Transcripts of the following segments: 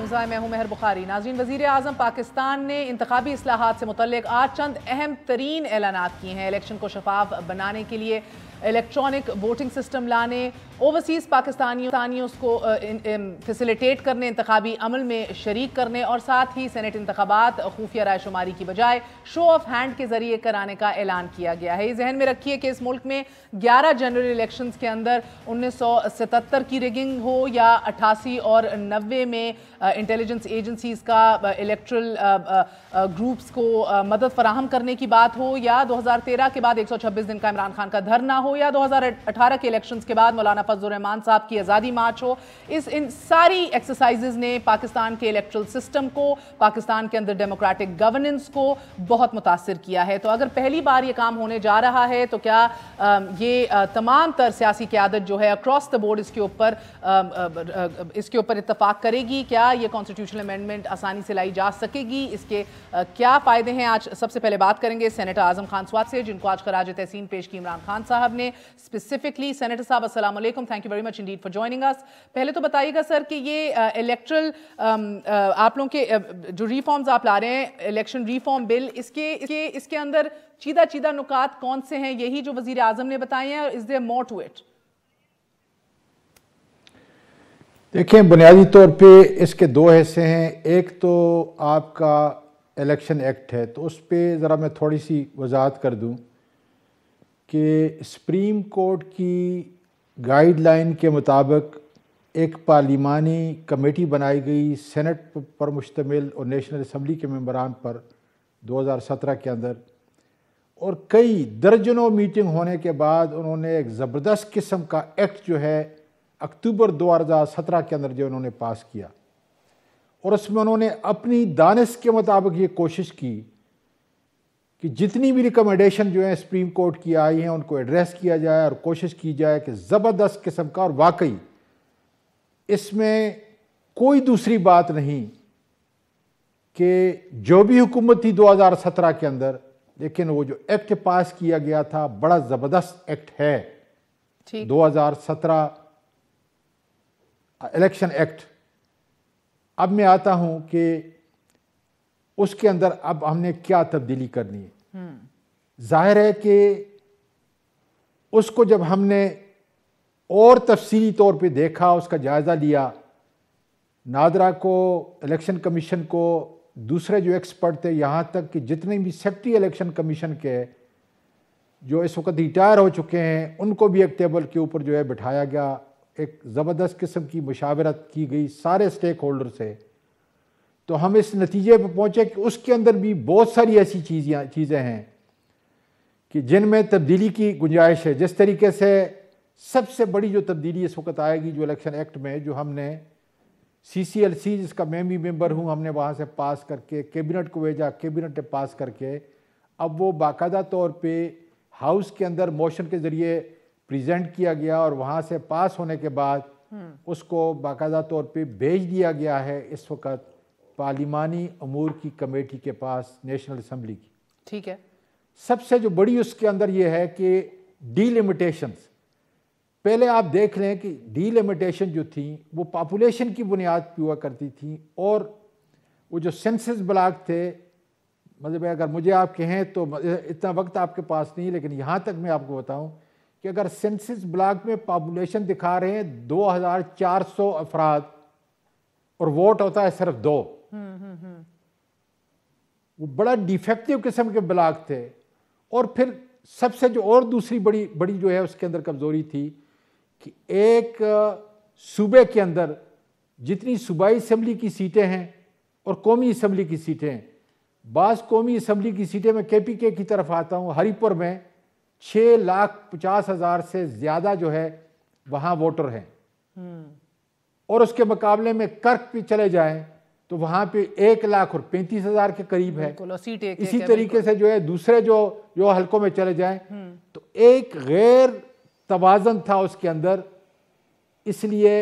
News मैं हूं महर बुखारी। नाज़रीन, वज़ीर आज़म पाकिस्तान ने इंतखाबी इस्लाहात से मुतल्लिक आज चंद अहम तरीन ऐलानात किए हैं। इलेक्शन को शफाफ बनाने के लिए इलेक्ट्रॉनिक वोटिंग सिस्टम लाने, ओवरसीज़ पाकिस्तानियों को फैसिलिटेट करने, इंतखाबी अमल में शरीक करने और साथ ही सेनेट इंतखाबात खुफिया रायशुमारी की बजाय शो ऑफ हैंड के जरिए कराने का ऐलान किया गया है। ये जहन में रखिए कि इस मुल्क में 11 जनरल इलेक्शंस के अंदर 1977 की रिगिंग हो या 88 और 90 में इंटेलिजेंस एजेंसीज का इलेक्ट्रल ग्रुप्स को मदद फराहम करने की बात हो, या 2013 के बाद 126 दिन का इमरान खान का धरना हो, या 2018 के इलेक्शंस के बाद मौलाना फजल रहमान साहब की आज़ादी मार्च हो। इन सारी एक्सरसाइजेज ने पाकिस्तान के इलेक्ट्रल सिस्टम को, पाकिस्तान के अंदर डेमोक्रेटिक गवर्नेंस को बहुत मुतासिर किया है। तो अगर पहली बार ये काम होने जा रहा है तो क्या ये तमाम तर सियासी क़यादत जो है अक्रॉस द बोर्ड इसके ऊपर इत्तफाक करेगी? क्या ये कॉन्स्टिट्यूशनल अमेंडमेंट आसानी से लाई जा सकेगी? इसके क्या फ़ायदे हैं? आज सबसे पहले बात करेंगे सेनेटर आज़म खान स्वात से, जिनको आज खराज तहसीन पेश की इमरान खान साहब ने स्पेसिफिकली। सेनेटर साहब, अस्सलाम वालेकुम, thank you very much indeed for joining अस। पहले तो बताइएगा सर कि ये इलेक्ट्रल आप लोगों के जो रिफॉर्म्स आप ला रहे हैं, इलेक्शन रिफॉर्म बिल, इसके अंदर चीदा नुकात कौन से हैं? यही जो वजीर आजम ने बताए हैं, is there more to it? देखें, बुनियादी तौर पे इसके दो हिस्से हैं। एक तो आपका इलेक्शन एक्ट है, तो उस पर ज़रा मैं थोड़ी सी वजाहत कर दूं कि सुप्रीम कोर्ट की गाइडलाइन के मुताबिक एक पार्लिमानी कमेटी बनाई गई सेनेट पर मुश्तमिल और नेशनल असम्बली के मेंबरान पर 2017 के अंदर, और कई दर्जनों मीटिंग होने के बाद उन्होंने एक ज़बरदस्त किस्म का एक्ट जो है अक्टूबर 2017 के अंदर जो उन्होंने पास किया, और उसमें उन्होंने अपनी दानिश के मुताबिक ये कोशिश की कि जितनी भी रिकमेंडेशन जो है सुप्रीम कोर्ट की आई हैं उनको एड्रेस किया जाए और कोशिश की जाए कि ज़बरदस्त किस्म का, और वाकई इसमें कोई दूसरी बात नहीं कि जो भी हुकूमत थी 2017 के अंदर, लेकिन वो जो एक्ट पास किया गया था बड़ा ज़बरदस्त एक्ट है। 2017 इलेक्शन एक्ट। अब मैं आता हूं कि उसके अंदर अब हमने क्या तब्दीली करनी है। जाहिर है कि उसको जब हमने और तफसीली तौर पे देखा, उसका जायज़ा लिया, नादरा को, इलेक्शन कमीशन को, दूसरे जो एक्सपर्ट थे, यहाँ तक कि जितने भी सेक्रेटरी इलेक्शन कमीशन के जो इस वक्त रिटायर हो चुके हैं, उनको भी एक टेबल के ऊपर जो है बिठाया गया। एक ज़बरदस्त किस्म की मुशावरत की गई सारे स्टेक होल्डर से। तो हम इस नतीजे पर पहुँचे कि उसके अंदर भी बहुत सारी ऐसी चीज़ें हैं कि जिनमें तब्दीली की गुंजाइश है। जिस तरीके से सबसे बड़ी जो तब्दीली इस वक्त आएगी जो इलेक्शन एक्ट में, जो हमने CCLC जिसका मैं भी मेंबर हूँ, हमने वहाँ से पास करके कैबिनेट को भेजा, कैबिनेट ने पास करके अब वो बाकायदा तौर पे हाउस के अंदर मोशन के ज़रिए प्रेजेंट किया गया, और वहाँ से पास होने के बाद उसको बाकायदा तौर पे भेज दिया गया है इस वक्त पार्लिमानी अमूर की कमेटी के पास, नेशनल असम्बली की। ठीक है। सबसे जो बड़ी उसके अंदर ये है कि डीलिमिटेशंस, पहले आप देख लें कि डीलिमिटेशन जो थी वो पॉपुलेशन की बुनियाद पर हुआ करती थी, और वो जो सेंसस ब्लॉक थे, मतलब अगर मुझे आप कहें तो इतना वक्त आपके पास नहीं, लेकिन यहाँ तक मैं आपको बताऊँ कि अगर सेंसस ब्लॉक में पॉपुलेशन दिखा रहे हैं 2400 अफराद और वोट होता है सिर्फ 2, वो बड़ा डिफेक्टिव किस्म के ब्लॉक थे। और फिर सबसे जो और दूसरी बड़ी जो है उसके अंदर कमजोरी थी कि एक सूबे के अंदर जितनी सूबाई असम्बली की सीटें हैं और कौमी असम्बली की सीटें हैं, बाज़ कौमी असम्बली की सीटें में KPK की तरफ आता हूँ, हरीपुर में 6,50,000 से ज़्यादा जो है वहाँ वोटर हैं, और उसके मुकाबले में कर्क पे चले जाएं तो वहाँ पे 1,35,000 के करीब है। इसी तरीके से जो है दूसरे जो हलकों में चले जाएं तो एक गैर तवाज़न था उसके अंदर। इसलिए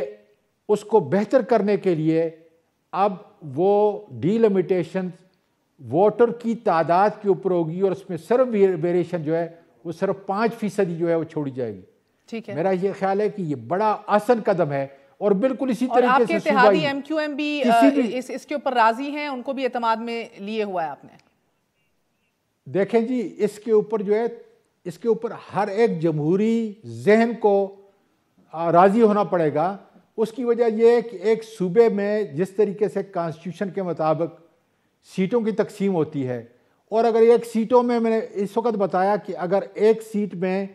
उसको बेहतर करने के लिए अब वो डीलिमिटेशन वोटर की तादाद के ऊपर होगी, और उसमें सिर्फ वेरिएशन जो है वो सिर्फ 5% जो है वो छोड़ी जाएगी। ठीक है। मेरा ये ख्याल है कि ये बड़ा आसान कदम है, और बिल्कुल इसी और तरीके आपके से इत्तेहादी एमक्यूएम भी इसके ऊपर राजी हैं, उनको भी एतमाद में लिए हुआ है आपने? देखें जी, इसके ऊपर जो है, इसके ऊपर हर एक जमहूरी जहन को राजी होना पड़ेगा। उसकी वजह यह है कि एक सूबे में जिस तरीके से कॉन्स्टिट्यूशन के मुताबिक सीटों की तकसीम होती है, और अगर एक सीटों में, मैंने इस वक्त बताया कि अगर एक सीट में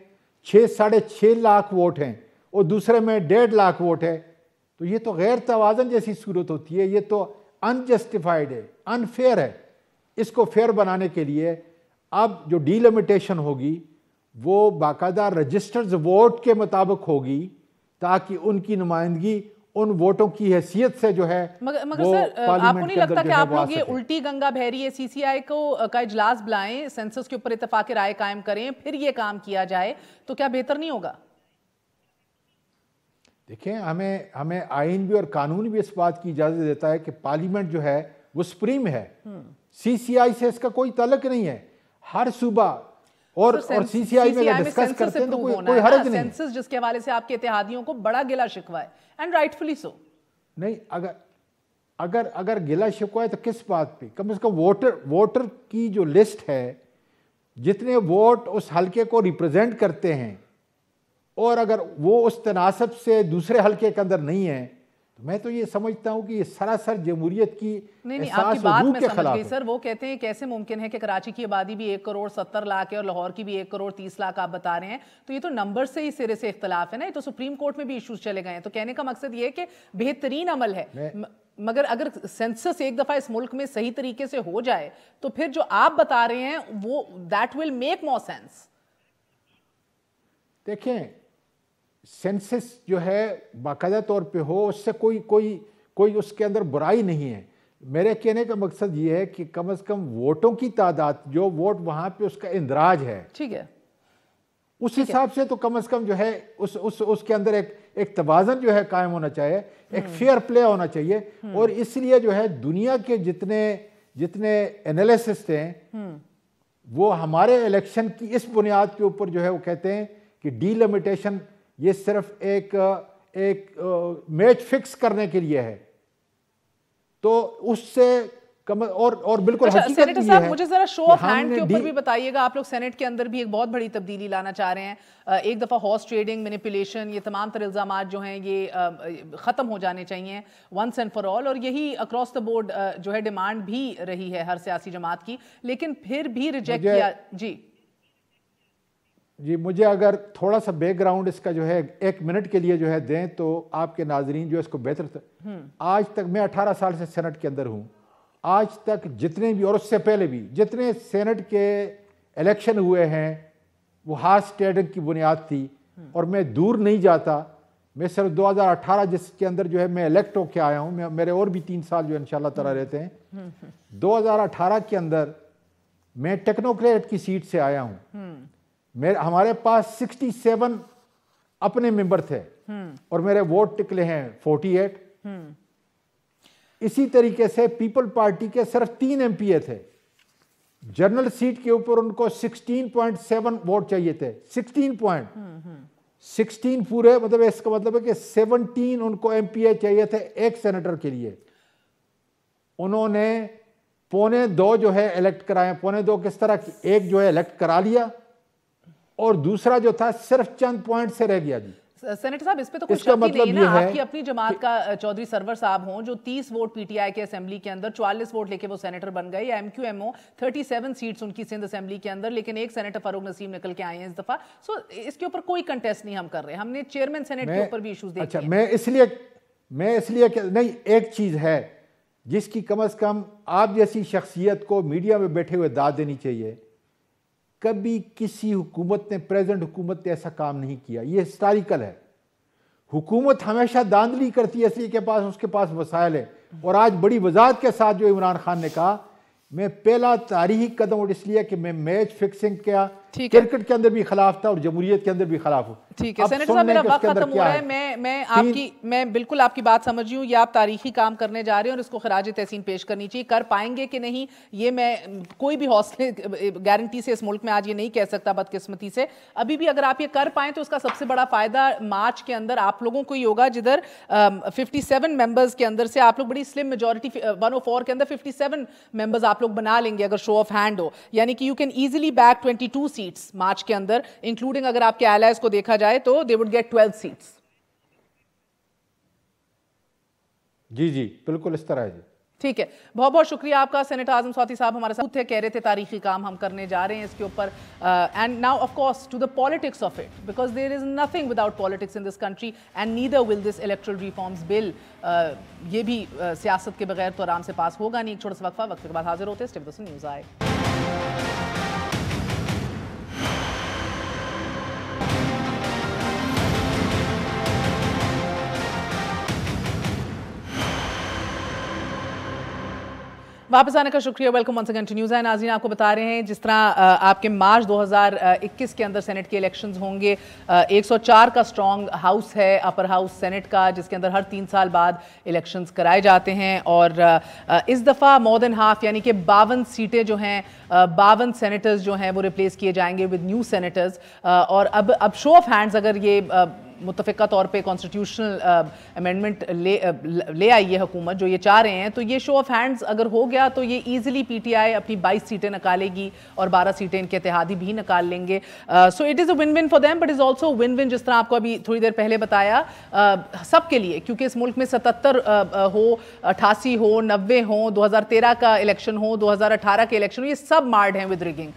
6-6.5 लाख वोट हैं और दूसरे में 1.5 लाख वोट है, तो ये तो गैर तवाज़न जैसी सूरत होती है, ये तो अनजस्टिफाइड है, अनफेयर है। इसको फेयर बनाने के लिए अब जो डीलिमिटेशन होगी वो बाकायदा रजिस्टर्ड वोट के मुताबिक होगी, ताकि उनकी नुमाइंदगी उन वोटों की हैसियत से जो है मगर सर, आपको नहीं लगता कि आप लोग ये उल्टी गंगा बह रही है, सीसीआई का इजलास बुलाएं, सेंसस के ऊपर इत्तेफाक राय कायम करें, फिर ये काम किया जाए, तो क्या बेहतर नहीं होगा? देखें, हमें आइन भी और कानून भी इस बात की इजाजत देता है कि पार्लियामेंट जो है वो सुप्रीम है, सीसीआई से इसका कोई ताल्लुक नहीं है। हर सूबा और सीसीआई में डिस्कस करते हैं तो कोई हर्ज नहीं। सेंसस जिसके हवाले से आपके इत्तेहादियों को बड़ा गिला शिकवा है, एंड राइटफुली सो। नहीं, अगर गिला शिकवा है तो किस बात पे? कम से कम वोटर की जो लिस्ट है, जितने वोट उस हलके को रिप्रेजेंट करते हैं, और अगर वो उस तनासब से दूसरे हलके के अंदर नहीं है, तो मैं तो ये समझता हूं कि ये सरासर जमहूरियत की नहीं, आपकी बात मैं समझ गई सर। वो कहते हैं कैसे मुमकिन है कि कराची की आबादी भी 1,70,00,000 है और लाहौर की भी 1,30,00,000 आप बता रहे हैं, तो ये तो नंबर से ही सिरे से इख्तलाफ है ना। ये तो सुप्रीम कोर्ट में भी इश्यूज चले गए हैं। तो कहने का मकसद ये है कि बेहतरीन अमल है, मगर अगर सेंसस एक दफा इस मुल्क में सही तरीके से हो जाए तो फिर जो आप बता रहे हैं वो that will make more sense. देखें, सेंसस जो है बाकायदा तौर पे हो, उससे कोई उसके अंदर बुराई नहीं है। मेरे कहने का मकसद ये है कि कम से कम वोटों की तादाद, जो वोट वहां पे उसका इंदराज है, ठीक है, उस हिसाब से तो कम से कम जो है उसके अंदर एक तवाज़न जो है कायम होना चाहिए, एक फेयर प्ले होना चाहिए। और इसलिए जो है दुनिया के जितने एनालिसिस थे वो हमारे इलेक्शन की इस बुनियाद के ऊपर जो है वो कहते हैं कि डीलिमिटेशन ये सिर्फ एक मैच फिक्स करने के लिए है। तो उससे कम और बिल्कुल सेनेटर साहब, मुझे जरा शो ऑफ हैंड के ऊपर भी बताइएगा। आप लोग सेनेट के अंदर भी एक बहुत बड़ी तब्दीली लाना चाह रहे हैं। एक दफा हॉर्स ट्रेडिंग, मैनिपुलेशन, ये तमाम तरह इल्जामात जो हैं ये खत्म हो जाने चाहिए वंस एंड फॉर ऑल, और यही अक्रॉस द बोर्ड जो है डिमांड भी रही है हर सियासी जमात की, लेकिन फिर भी रिजेक्ट किया। जी, मुझे अगर थोड़ा सा बैकग्राउंड इसका जो है 1 मिनट के लिए जो है दें तो आपके नाजरीन जो है इसको बेहतर। आज तक मैं 18 साल से सेनेट के अंदर हूं। आज तक जितने भी और उससे पहले भी जितने सेनेट के इलेक्शन हुए हैं वो हॉर्स ट्रेडिंग की बुनियाद थी। और मैं दूर नहीं जाता, मैं सिर्फ 2018 जिसके अंदर जो है मैं इलेक्ट होके आया हूं, मेरे और भी 3 साल जो इंशाल्लाह ताला रहते हैं। 2018 के अंदर मैं टेक्नोक्रेट की सीट से आया हूं। हमारे पास 67 अपने मेंबर थे और मेरे वोट निकले हैं 48। इसी तरीके से पीपल पार्टी के सिर्फ 3 एमपीए थे। जनरल सीट के ऊपर उनको 16.7 वोट चाहिए थे। 16 पूरे, मतलब इसका मतलब है कि 17 उनको एमपीए चाहिए थे एक सेनेटर के लिए। उन्होंने 1.25 जो है इलेक्ट कराए। 1.25 किस तरह की? एक जो है इलेक्ट करा लिया और दूसरा जो था सिर्फ चंद पॉइंट से रह गया। जी सेनेटर साहब, इस पे तो कुछ शक मतलब नहीं है ना। आपकी अपनी जमात का चौधरी सरवर साहब हों जो 30 वोट पीटीआई के असेंबली के अंदर, 44 वोट लेके वो सेनेटर बन गए, या एमक्यूएमओ 37 सीट्स उनकी सिंध असेंबली के अंदर, लेकिन एक सेनेटर फारूक नसीम निकल के आए हैं इस दफा। सो इसके ऊपर कोई कंटेस्ट नहीं हम कर रहे। हमने चेयरमैन सेनेट के ऊपर भी इश्यूज देखे। अच्छा, मैं इसलिए नहीं, एक चीज है जिसकी कम से कम आप जैसी शख्सियत को मीडिया में बैठे हुए दाद देनी चाहिए। कभी किसी हुकूमत ने, प्रेजेंट हुकूमत ने ऐसा काम नहीं किया। ये हिस्टोरिकल है। हुकूमत हमेशा दांधली करती है इसलिए के पास उसके पास वसाइल है। और आज बड़ी वजाहत के साथ जो इमरान खान ने कहा, मैं पहला तारीखी कदम, और इसलिए कि मैं मैच फिक्सिंग ठीक है, क्रिकेट के अंदर भी खिलाफ था और जमहूरियत के अंदर भी खिलाफ हो। ठीक है सेनेटर साहब, मेरा वक्त खत्म हो रहा है। मैं बिल्कुल आपकी बात समझ रही हूँ, ये आप तारीखी काम करने जा रहे हैं और इसको खराज तहसीन पेश करनी चाहिए। कर पाएंगे कि नहीं ये मैं कोई भी हौसले गारंटी से इस मुल्क में आज ये नहीं कह सकता, बदकिस्मती से। अभी भी अगर आप ये कर पाएं तो उसका सबसे बड़ा फायदा मार्च के अंदर आप लोगों को ही होगा, जिधर 57 मेंबर्स के अंदर से आप लोग बड़ी स्लिम मेजॉरिटी 104 के अंदर 57 मेंबर्स आप लोग बना लेंगे अगर शो ऑफ हैंड हो, यानी कि you can easily back 22 seats March के अंदर, इंक्लूडिंग अगर आपके एलाइज को देखा जाए तो दे वुड गेट 12 सीट्स। जी जी बिल्कुल इस तरह है जी। ठीक है, बहुत बहुत शुक्रिया आपका। सेनेटर आजम स्वाति साहब हमारे साथ थे, कह रहे थे तारीखी काम हम करने जा रहे हैं इसके ऊपर, and now of course to the politics of it, because there is nothing without politics in this country and neither will this electoral reforms bill. ये भी सियासत के बगैर तो आराम से पास होगा नहीं। एक छोटा सा वक्फा, वक्त के बाद हाजिर होते हैं। स्टे विद अस, न्यूज़ आए। वापस आने का शुक्रिया। Welcome once again to news है। नाज़रीन, आपको बता रहे हैं जिस तरह आपके मार्च 2021 के अंदर सेनेट के इलेक्शंस होंगे, 104 का स्ट्रॉन्ग हाउस है अपर हाउस सेनेट का, जिसके अंदर हर 3 साल बाद इलेक्शंस कराए जाते हैं और इस दफ़ा मोर देन हाफ यानी कि 52 सीटें जो हैं, 52 सेनेटर्स जो हैं वो रिप्लेस किए जाएंगे विद न्यू सेनेटर्स। और अब शो ऑफ हैंड्स अगर ये मुतफ़िका तौर पे कॉन्स्टिट्यूशनल अमेंडमेंट ले आई है हुकूमत, जो ये चाह रहे हैं, तो ये शो ऑफ हैंड्स अगर हो गया तो ये ईजिली पीटीआई अपनी 22 सीटें निकालेगी और 12 सीटें इनके इत्तेहादी भी निकाल लेंगे। So it is a win win for them, but is also win win, जिस तरह आपको अभी थोड़ी देर पहले बताया, सबके लिए, क्योंकि इस मुल्क में 77 हो, 88 हो, 90 हो, 2013 का इलेक्शन हो, 2018 के इलेक्शन हो, ये सब मार्ड हैं विद रिगिंग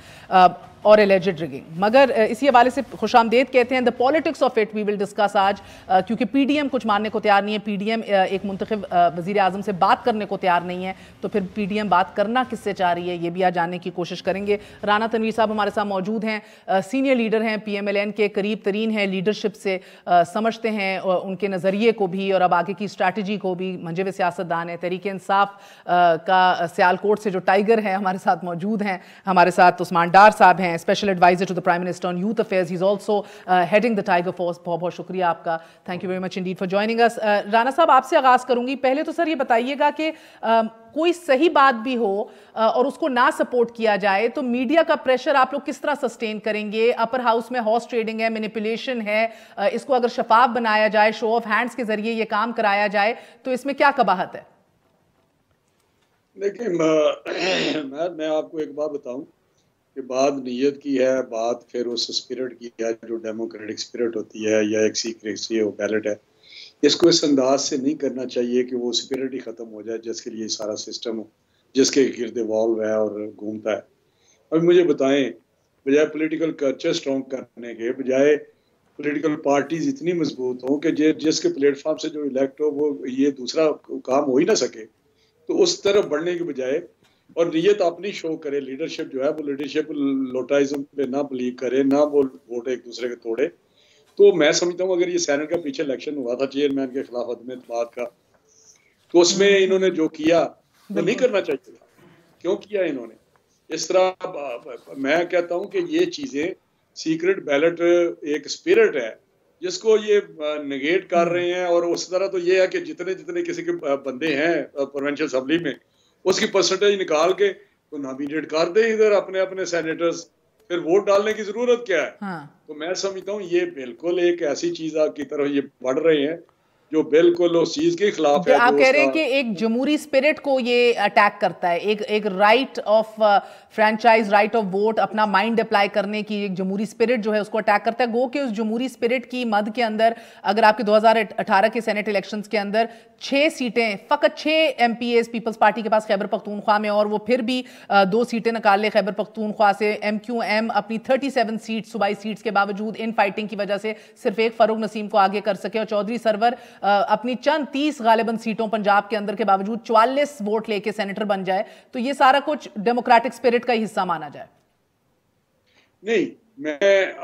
और एलिजिड रिगिंग। मगर इसी हवाले से खुशामदेद कहते हैं, the politics of it we will discuss आज, क्योंकि पीडीएम कुछ मानने को तैयार नहीं है। पीडीएम एक मुंतखब वजीर आजम से बात करने को तैयार नहीं है, तो फिर पीडीएम बात करना किससे चाह रही है, ये भी आज जानने की कोशिश करेंगे। राना तनवीर साहब हमारे साथ मौजूद हैं, सीनियर लीडर हैं, PMLN के करीब तरीन हैं, लीडरशिप से समझते हैं उनके नज़रिए को भी और अब आगे की स्ट्रैटेजी को भी। मंजे हुए सियासतदान है, तहरीक इंसाफ का सियालकोट से जो टाइगर है हमारे साथ मौजूद हैं। हमारे साथ उस्मान डार साहब हैं, special adviser to the prime minister on youth affairs, he is also heading the tiger force. बहुत बहुत शुक्रिया आपका, thank you very much indeed for joining us. Rana साहब, आपसे आगाज करूंगी। पहले तो सर ये बताइएगा कि कोई सही बात भी हो और उसको ना सपोर्ट किया जाए तो मीडिया का प्रेशर आप लोग किस तरह सस्टेन करेंगे? अपर हाउस में हॉर्स ट्रेडिंग है, मैनिपुलेशन है, इसको अगर शफाफ बनाया जाए, शो ऑफ हैंड्स के जरिए ये काम कराया जाए, तो इसमें क्या कबाहत है? देखिए, मैं आपको एक बात बताऊं कि बात नीयत की है, बात फिर उस स्पिरिट की है जो डेमोक्रेटिक स्पिरिट होती है या एक सीक्रेसी हो, बैलेट है। इसको इस अंदाज से नहीं करना चाहिए कि वो स्पिरिट ही ख़त्म हो जाए जिसके लिए सारा सिस्टम हो, जिसके गिर्द वॉल्व है और घूमता है। अभी मुझे बताएं, बजाय पॉलिटिकल कल्चर स्ट्रॉन्ग करने के बजाय पॉलिटिकल पार्टीज इतनी मजबूत हों कि जिसके प्लेटफॉर्म से जो इलेक्ट हो वो ये दूसरा काम हो ही ना सके, तो उस तरफ बढ़ने के बजाय और नीयत अपनी शो करे, लीडरशिप जो है वो लीडरशिप लोटाइज्म पे ना बिलीव करे, ना वो वोट एक दूसरे के तोड़े। तो मैं समझता हूँ अगर ये सेनेट का पीछे इलेक्शन हुआ था चेयरमैन के खिलाफ अदम एतमाद का, तो उसमें इन्होंने जो किया वो नहीं करना चाहिए था। क्यों किया इन्होंने इस तरह? मैं कहता हूँ कि ये चीजें, सीक्रेट बैलेट एक स्पिरिट है जिसको ये नेगेट कर रहे हैं। और उस तरह तो ये है कि जितने जितने किसी के बंदे हैं प्रोविंशियल असेंबली में, उसकी परसेंटेज निकाल के तो नॉमिनेट कर दे इधर अपने अपने सेनेटर्स, फिर वोट डालने की जरूरत क्या है? हाँ। तो मैं समझता हूँ ये बिल्कुल एक ऐसी चीज की तरफ ये बढ़ रहे हैं जो बिल्कुल उस चीज के खिलाफ है। आप कह रहे हैं कि एक जमहूरी स्पिरिट को ये अटैक करता है, एक right of franchise, right of vote, अपना माइंड अप्लाई करने की एक जमहूरी स्पिरिट जो है उसको अटैक करता है। गो कि उस जमहूरी स्पिरिट की मद के अंदर अगर आपके 2018 के सेनेट इलेक्शंस के अंदर 6 सीटें, फकत 6 MPAs पीपल्स पार्टी के पास खैबर पख्तूनख्वा में, और वो फिर भी 2 सीटें निकाल ले खैबर पख्तूनख्वा से। MQM अपनी 37 सीट सूबाई सीट्स के बावजूद इन फाइटिंग की वजह से सिर्फ एक फरूक नसीम को आगे कर सके, और चौधरी सरवर अपनी चंद 30 गालिबन सीटों पंजाब के अंदर के बावजूद 44 वोट लेके सेनेटर बन जाए। तो ये सारा कुछ डेमोक्रेटिक स्पिरिट का ही हिस्सा माना जाए? नहीं,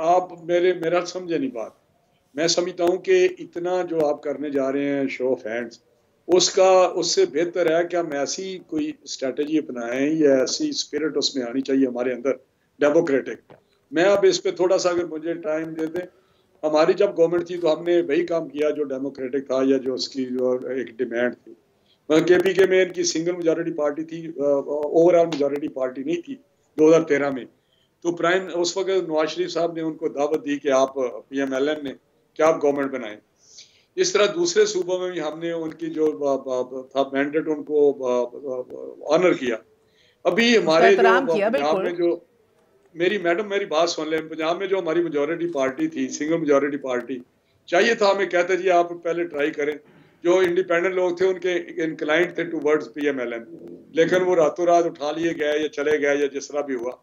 आप मेरा समझे नहीं बात। मैं समझता हूं कि इतना जो आप करने जा रहे हैं शो ऑफ हैंड्स, उससे बेहतर है कि हम ऐसी कोई स्ट्रेटजी अपनाएं या ऐसी स्पिरिट उसमें आनी चाहिए हमारे अंदर डेमोक्रेटिक, मैं अब इस पे थोड़ा सा अगर मुझे टाइम दे दें, हमारी जब गवर्नमेंट थी तो हमने वही काम किया जो डेमोक्रेटिक था या जो उसकी जो एक डिमांड थी। KPK में इनकी सिंगल मेजॉरिटी पार्टी थी, ओवरऑल मेजॉरिटी पार्टी नहीं थी 2013 में। तो प्राइम उस वक्त नवाज शरीफ साहब ने उनको दावत दी कि आप PMLN ने क्या आप गवर्नमेंट बनाएं। इस तरह दूसरे सूबों में भी हमने उनकी जो था मैंडेट उनको ऑनर किया। अभी हमारे जो पंजाब में जो मेरी बात सुन लें, पंजाब में जो हमारी मेजॉरिटी पार्टी थी, सिंगल मेजॉरिटी पार्टी, चाहिए था हमें कहते जी आप पहले ट्राई करें। जो इंडिपेंडेंट लोग थे उनके इंक्लाइंड थे टूवर्ड्स PMLN, लेकिन वो रातों रात उठा लिए गए या चले गए या जिस तरह भी हुआ।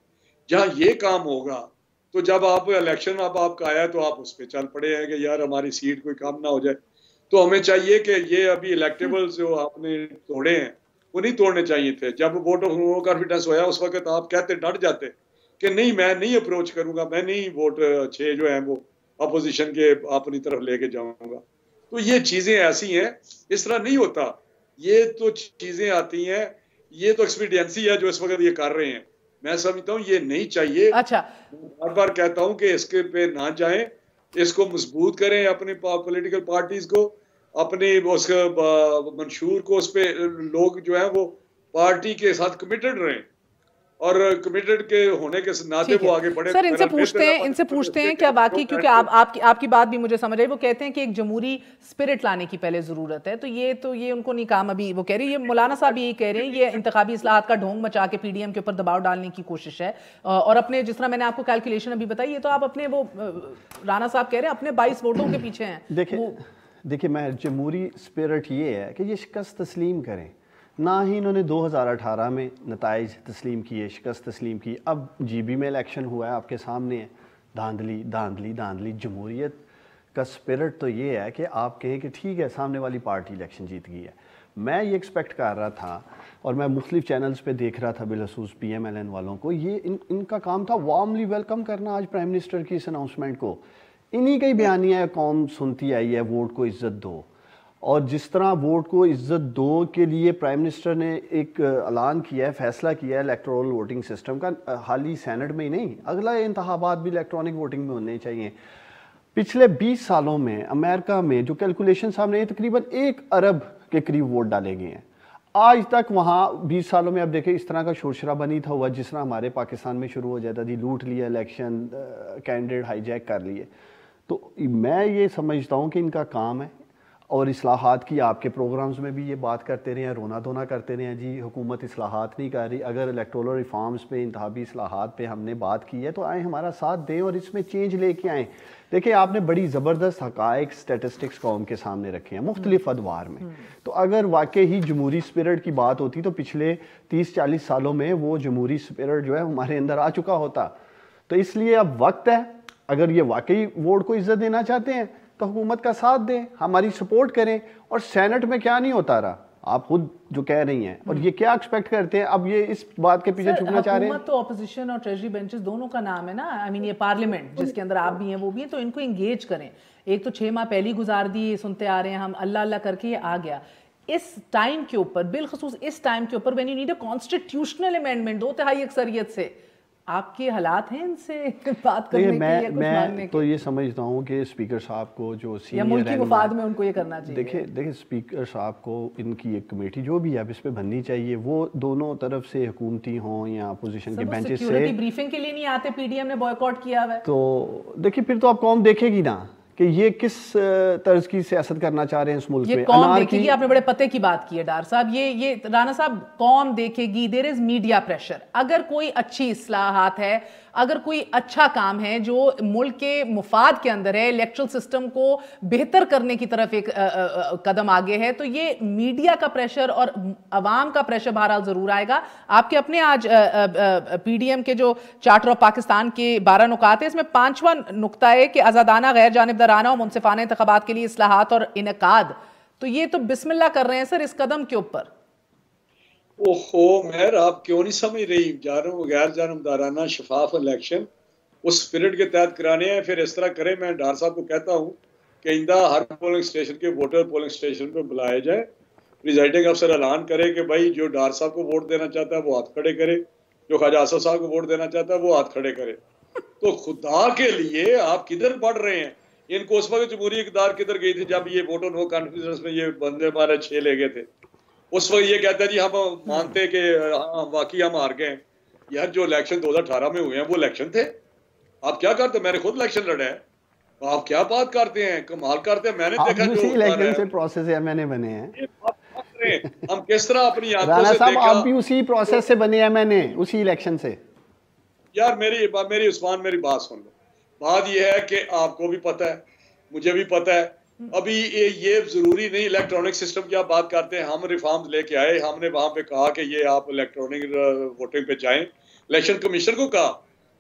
जहाँ ये काम होगा तो जब आप इलेक्शन अब आपका आया तो आप उस पर चल पड़े हैं कि यार हमारी सीट कोई कम ना हो जाए। तो हमें चाहिए कि ये अभी इलेक्टेबल्स जो आपने तोड़े हैं वो नहीं तोड़ने चाहिए थे। जब वोट ऑफ नो कॉन्फिडेंस होया उस वक्त आप कहते डट जाते कि नहीं मैं नहीं अप्रोच करूंगा, मैं नहीं वोट 6 जो है वो अपोजिशन के अपनी तरफ लेके जाऊंगा। तो ये चीजें ऐसी हैं, इस तरह नहीं होता। ये तो चीजें आती हैं, ये तो एक्सपीडियंसी है जो इस वक्त ये कर रहे हैं। मैं समझता हूँ ये नहीं चाहिए। अच्छा, बार बार कहता हूँ कि इसके पे ना जाएं, इसको मजबूत करें अपने पॉलिटिकल पार्टीज को, अपने उस मंशूर को, उस पे लोग जो है वो पार्टी के साथ कमिटेड रहें और कमिटेड के होने के नाते वो आगे बढ़े। सर इनसे पूछते हैं क्या बाकी, क्योंकि आपकी बात भी मुझे समझ आई, वो कहते हैं कि एक जमहूरी स्पिरिट लाने की पहले जरूरत है। तो ये उनको नहीं काम अभी वो कह रही है, ये मौलाना साहब भी यही कह रहे हैं, ये इंतखाबी इस्लाहात का ढोंग मचा के PDM के ऊपर दबाव डालने की कोशिश है। और अपने जिस तरह मैंने आपको कैलकुलेशन अभी बताई, ये तो आप अपने वो राना साहब कह रहे हैं अपने 22 वोटों के पीछे हैं। देखिए मैं जमहूरी स्पिरिट ये है कि ये शिकस्त तस्लीम करें। ना ही इन्होंने 2018 में नताइज तस्लीम किए, शिकस्त तस्लीम की। अब GB में इलेक्शन हुआ है, आपके सामने है, धांधली धांधली धांधली। जमहूरियत का स्पिरिट तो ये है कि आप कहें कि ठीक है सामने वाली पार्टी इलेक्शन जीत गई है। मैं ये एक्सपेक्ट कर रहा था और मैं मुख्तलिफ चैनल्स पे देख रहा था बिलखसूस PMLN वालों को, ये इनका काम था वार्मली वेलकम करना आज प्राइम मिनिस्टर की इस अनाउंसमेंट को। इन्हीं का ही बयानिया है, कौम सुनती आई है वोट को इज्जत दो। और जिस तरह वोट को इज्जत दो के लिए प्राइम मिनिस्टर ने एक ऐलान किया है, फैसला किया है इलेक्टोरल वोटिंग सिस्टम का, हाल ही सेनेट में ही नहीं, अगला इंतखाबात भी इलेक्ट्रॉनिक वोटिंग में होने चाहिए। पिछले 20 सालों में अमेरिका में जो कैलकुलेशन सामने, तकरीबन 1 अरब के करीब वोट डाले गए हैं आज तक वहाँ 20 सालों में। अब देखें इस तरह का शोरशराबा नहीं था हुआ जिस तरह हमारे पाकिस्तान में शुरू हो जाता थी, लूट लिया इलेक्शन, कैंडिडेट हाईजैक कर लिए। तो मैं ये समझता हूँ कि इनका काम है, और इस्लाहात की आपके प्रोग्राम्स में भी ये बात करते रहे हैं, रोना धोना करते रहे हैं जी हुकूमत इस्लाहात नहीं कर रही। अगर इलेक्टोरल रिफॉर्म्स पे, इंतखाबी इस्लाहात पे हमने बात की है तो आए हमारा साथ दें और इसमें चेंज लेके आएँ। देखिए आपने बड़ी ज़बरदस्त हक़ाइक़ स्टेटिस्टिक्स कौम के सामने रखे हैं मुख्तलिफ अदवार में। तो अगर वाकई ही जमहूरी स्पिरिट की बात होती तो पिछले 30-40 सालों में वो जमहूरी स्पिरिट जो है हमारे अंदर आ चुका होता। तो इसलिए अब वक्त है, अगर ये वाकई वोट को इज्जत देना चाहते हैं तो हुकूमत का साथ दें, हमारी सपोर्ट करें। और सेनेट में क्या नहीं होता रहा, आप खुद जो कह रही हैं, और ये क्या एक्सपेक्ट करते हैं, अब ये इस बात के पीछे छुपना चाह रहे हैं। तो ऑपोजिशन और ट्रेजरी बेंचेस दोनों का नाम है ना, आई मीन ये पार्लियामेंट जिसके अंदर आप भी हैं वो भी हैं, तो इनको एंगेज करें। एक तो 6 माह पहली गुजार दी, सुनते आ रहे हैं हम, अल्लाह अल्लाह करके ये आ गया। इस टाइम के ऊपर, बिलखसूस इस टाइम के ऊपर, when you need a constitutional amendment 2/3 अक्सरियत से, आपके हालात हैं इनसे बात करने के या कुछ मांगने के? तो ये समझता हूँ कि स्पीकर साहब को जो या मुल्की मुफाद में उनको ये करना चाहिए। देखिए स्पीकर साहब को इनकी एक कमेटी जो भी है इस पे बननी चाहिए, वो दोनों तरफ से हुकूमती हों या अपोजिशन के बेंचेस से। ब्रीफिंग के लिए नहीं आते, PDM ने बॉयकॉट किया हुआ है। तो देखिए फिर तो आप कौम देखेगी ना कि ये किस तर्ज की सियासत करना चाह रहे हैं इस मुल्क में। कौम देखेगी, आपने बड़े पते की बात की है डार साहब, ये राना साहब, कौम देखेगी। There is media pressure. अगर कोई अच्छी इस्लाहात है, अगर कोई अच्छा काम है जो मुल्क के मुफाद के अंदर है, इलेक्ट्रल सिस्टम को बेहतर करने की तरफ एक कदम आगे है, तो ये मीडिया का प्रेशर और अवाम का प्रेशर बहरहाल जरूर आएगा। आपके अपने आज PDM के जो चार्टर ऑफ पाकिस्तान के 12 नुकात है, इसमें 5वां नुकता है कि आज़ादाना, गैर जानिबदाराना और मुनसिफाना इंतखाबात के लिए इस्लाहात और इनकाद। तो ये तो बिस्मिल्लाह कर रहे हैं सर इस कदम के ऊपर। ओहो मेहर, आप क्यों नहीं समझ रही? गैर जानबदाराना शफाफ इलेक्शन उस स्पिरिट के तहत कराने हैं। फिर इस तरह करें, मैं डार साहब को कहता हूँ कि इंदा हर पोलिंग स्टेशन के वोटर पोलिंग स्टेशन पर बुलाए जाए, प्रिजाइडिंग अफसर ऐलान करे कि भाई जो डार साहब को वोट देना चाहता है वो हाथ खड़े करे, जो ख्वाजा आसफ साहब को वोट देना चाहता है वो हाथ खड़े करे। तो खुदा के लिए आप किधर बढ़ रहे हैं? इनको उस वक्त जमहूरी इक़्तिदार किधर गई थी जब ये वोट ऑन नो कॉन्फिडेंस में ये बंदे हमारे 6 ले गए थे। उस वक्त ये कहता है जी हम मानते कि हाँ वाकई हम हार गए। यार जो इलेक्शन 2018 में हुए हैं वो इलेक्शन थे। आप क्या करते? मैंने खुद इलेक्शन लड़ा है। आप क्या बात करते हैं? कमाल करते हैं। मैंने देखा जो इलेक्शन से प्रोसेस एमएनए बने हैं। हम किस तरह अपनी राणा साहब आप भी उसी प्रोसेस से बने एमएनए, उसी इलेक्शन से। यार मेरी उस्मान मेरी बात सुन लो। बात यह है कि आपको भी पता है, मुझे भी पता है, अभी ये जरूरी नहीं इलेक्ट्रॉनिक सिस्टम की आप बात करते हैं। हम रिफॉर्म्स लेके आए, हमने वहां पे कहा कि ये आप इलेक्ट्रॉनिक वोटिंग पे जाएं। इलेक्शन कमीशन को कहा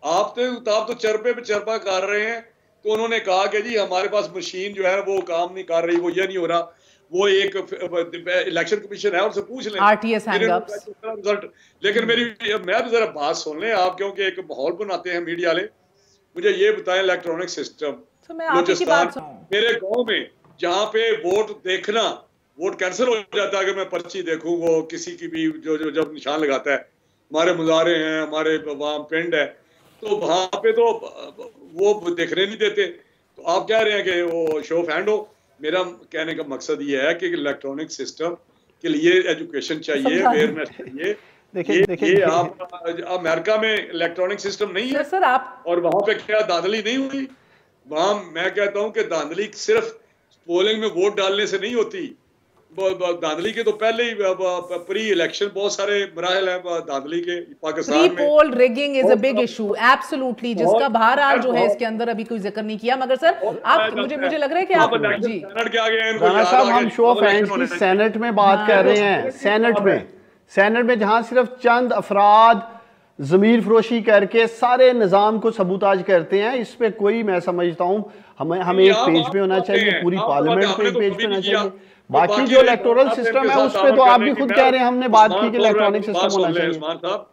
आप तो चरपे पे चरपा कर रहे हैं। तो उन्होंने कहा कि जी हमारे पास मशीन जो है वो काम नहीं कर रही, वो ये नहीं हो रहा। वो एक इलेक्शन कमीशन है, उनसे पूछ लें रिजल्ट। लेकिन मैं भी जरा बात सुन लें आप, क्योंकि एक माहौल बनाते हैं मीडिया वाले। मुझे ये बताएं इलेक्ट्रॉनिक सिस्टम बलूचिस्तान मेरे गांव में जहाँ पे वोट देखना, वोट कैंसिल हो जाता है अगर मैं पर्ची देखूं, वो किसी की भी जो जब निशान लगाता है, हमारे मुजारे हैं, हमारे वहाँ पिंड है, तो वहां पे तो वो देखने नहीं देते। तो आप कह रहे हैं कि वो शो ऑफ हैंड हो। मेरा कहने का मकसद ये है कि इलेक्ट्रॉनिक सिस्टम के लिए एजुकेशन चाहिए, अवेयरनेस चाहिए। देखिए आप अमेरिका में इलेक्ट्रॉनिक सिस्टम नहीं है सर आप, और वहां पे क्या धांधली नहीं हुई? वहां मैं कहता हूं कि धांधली सिर्फ पोलिंग में वोट डालने से नहीं होती। धांधली के तो पहले ही प्री इलेक्शन बहुत सारे मराहल हैं धांधली के पाकिस्तान में। Pre poll rigging is a big issue, absolutely, जिसका बहरहाल जो है इसके अंदर अभी कोई जिक्र नहीं किया। मगर सर आप मुझे लग रहा है कि आप जी सेनेट के आगे राणा साहब हम शो ऑफ हैंड्स की सेनेट में बात कर रहे हैं। सेनेट में जहां सिर्फ चंद अफराद ज़मीर फरोशी करके सारे निज़ाम को सबूताज करते हैं, इस पे कोई, मैं समझता हूँ हमें एक पेज पे होना चाहिए, पूरी पार्लियामेंट पे एक पेज पे होना चाहिए। बाकी जो इलेक्टोरल सिस्टम है उस पे तो आप भी खुद कह रहे हैं, हमने बात की कि इलेक्ट्रॉनिक सिस्टम होना चाहिए। उस्मान साहब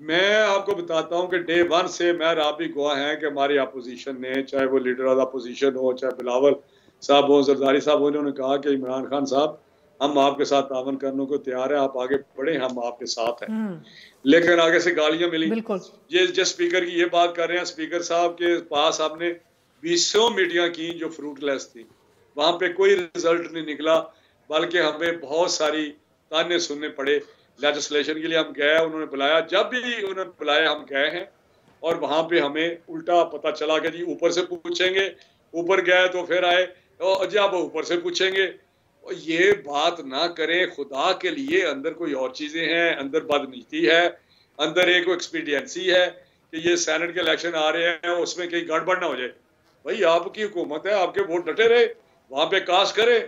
मैं आपको बताता हूँ कि डे 1 से मैं आप भी गवाह हैं कि हमारी अपोजिशन ने, चाहे वो लीडर ऑफ अपोजिशन हो, चाहे बिलावल साहब हो, जरदारी साहब हो, उन्होंने कहा कि इमरान खान साहब हम आपके साथ तावन करने को तैयार है, आप आगे बढ़े, हम आपके साथ हैं। लेकिन आगे से गालियां मिली। ये जिस स्पीकर की ये बात कर रहे हैं, स्पीकर साहब के पास हमने 20 मीटिंग की जो फ्रूटलेस थी, वहां पे कोई रिजल्ट नहीं निकला, बल्कि हमें बहुत सारी ताने सुनने पड़े। लेजिस्लेशन के लिए हम गए, उन्होंने बुलाया, जब भी उन्होंने बुलाया हम गए हैं, और वहां पे हमें उल्टा पता चला कि जी ऊपर से पूछेंगे, ऊपर गए तो फिर आए जब ऊपर से पूछेंगे। ये बात ना करें खुदा के लिए। अंदर कोई और चीजें हैं, अंदर बदनीति है, अंदर एक एक्सपीडियंसी है कि ये सेनेट के इलेक्शन आ रहे हैं उसमें कहीं गड़बड़ ना हो जाए। भाई आपकी हुकूमत है, आपके वोट डटे रहे, वहां पे कास्ट करे।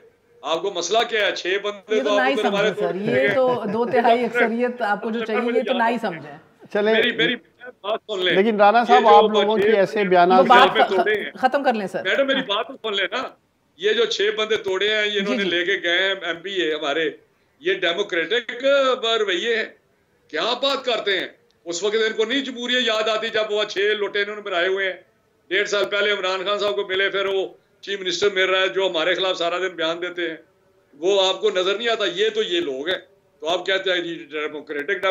आपको मसला क्या है? 6 बंदे तो नहीं समझे सर, ये तो 2/3 अक्सरियत आपको जो चाहिए तो नहीं समझे। चले मेरी बात सुन ले। लेकिन राणा साहब आप लोगों की ऐसे बयान खत्म कर लें सर। मैडम मेरी बात तो सुन ले ना। ये जो 6 बंदे तोड़े हैं, ये इन्होंने लेके गए हैं MP है हमारे, ये डेमोक्रेटिक रवैये है। क्या बात करते हैं? उस वक्त इनको नहीं जमहूरियत याद आती जब वो 6 लोटे इन्होंने बनाए हुए हैं। 1.5 साल पहले इमरान खान साहब को मिले, फिर वो चीफ मिनिस्टर मिल रहा है जो हमारे खिलाफ सारा दिन बयान देते हैं, वो आपको नजर नहीं आता। ये तो ये लोग हैं, तो आप कहते हैं जी डेमोक्रेटिक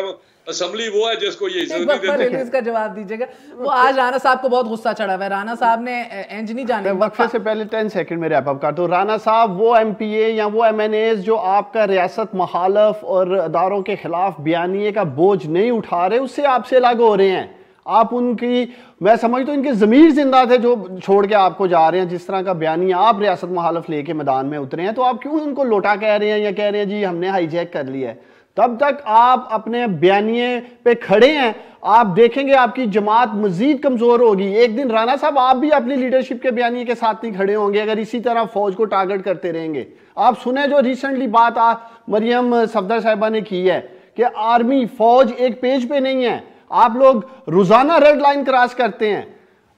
असेंबली वो है जिसको ये इज्जत नहीं देते। इसका जवाब दीजिएगा। वो आज राणा साहब को बहुत गुस्सा चढ़ा हुआ है। राणा साहब ने इंज नहीं जाने, वक्फे से पहले 10 सेकंड में रैप अप कर दो। राणा साहब वो MPA या वो MNAs जो आपका रियासत मुखालफ और अदारों के खिलाफ बयानिए का बोझ नहीं उठा रहे, उससे आपसे अलग हो रहे हैं। आप उनकी, मैं समझता हूँ इनके ज़मीर जिंदा थे जो छोड़ के आपको जा रहे हैं। जिस तरह का बयानिया आप रियासत मुखालफ लेके मैदान में उतरे हैं, तो आप क्यों उनको लोटा कह रहे हैं या कह रहे हैं जी हमने हाईजैक कर लिया है? तब तक आप अपने बयानिए पे खड़े हैं, आप देखेंगे आपकी जमात मजीद कमजोर होगी। एक दिन राणा साहब आप भी अपनी लीडरशिप के बयानिए के साथ नहीं खड़े होंगे अगर इसी तरह फौज को टारगेट करते रहेंगे। आप सुने जो रिसेंटली बात मरियम सफदर साहिबा ने की है कि आर्मी फौज एक पेज पे नहीं है, आप लोग रोजाना रेड लाइन क्रॉस करते हैं।